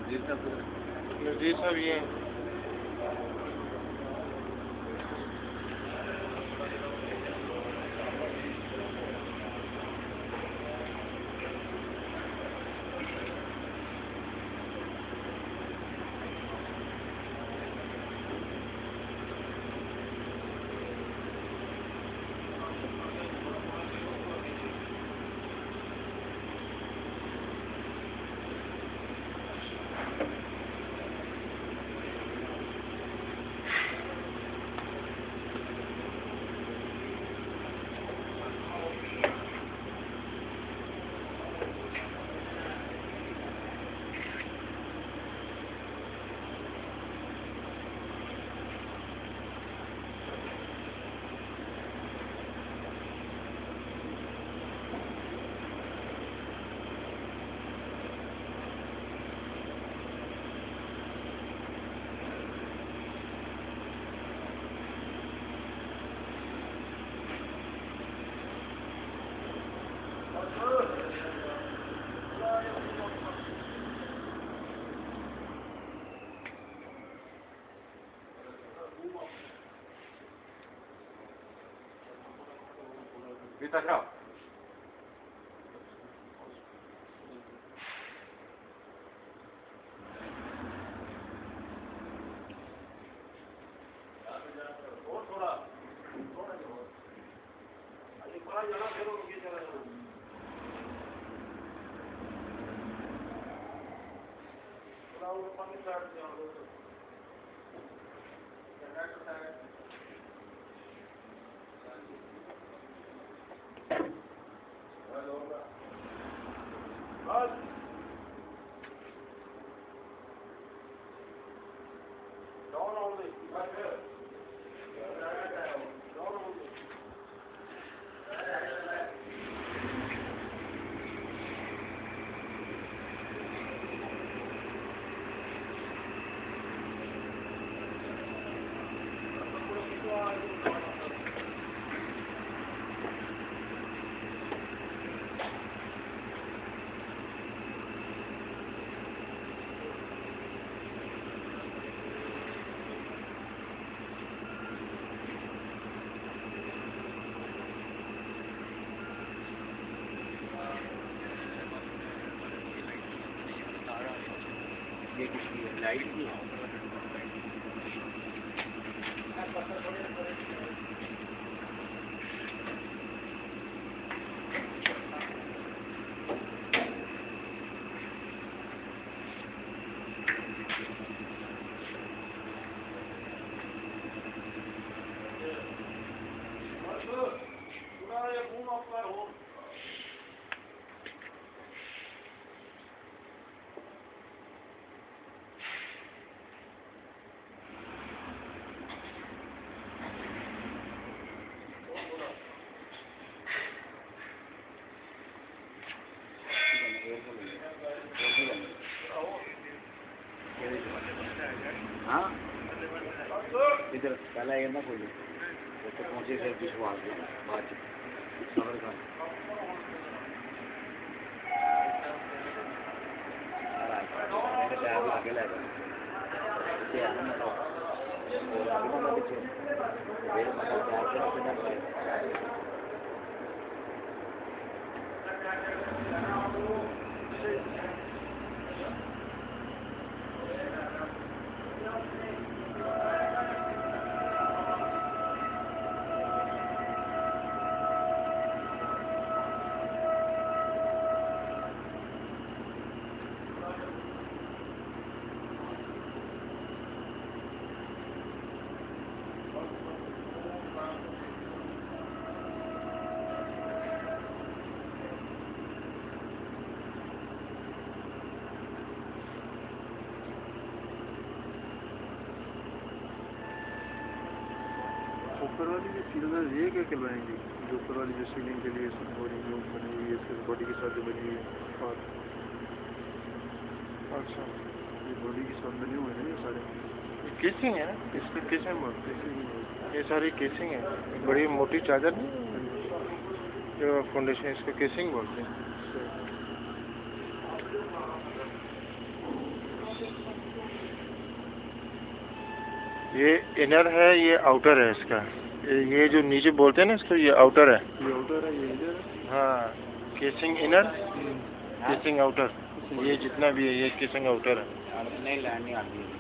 नज़ीर साहब ये Vita Krab. ये किसकी है? लाइट की है। हाँ इधर पहला ये ना बोलिए तो पहुँचे से पिछवा बात सबर का अकेला ऊपर वाली जो सीलर ये क्या कहलाएंगी? जो ऊपर वाली जो सीलिंग के लिए सब बॉडी बनी हुई है, इसके बॉडी के साथ जो बनी हुई है और अच्छा ये बॉडी के साथ बने हुए हैं ये सारे केसिंग है ना, इसका केसिंग बोलते हैं। ये सारी केसिंग है, बड़ी मोटी चादर नहीं जो फाउंडेशन इसका केसिंग बोलते हैं। ये इनर है, ये आउटर है इसका। ये जो नीचे बोलते हैं ना इसको, ये आउटर है। ये आउटर है, ये इधर है। हाँ, केसिंग इनर, केसिंग आउटर, ये जितना भी है ये केसिंग आउटर है। नहीं लैंड नहीं आती है।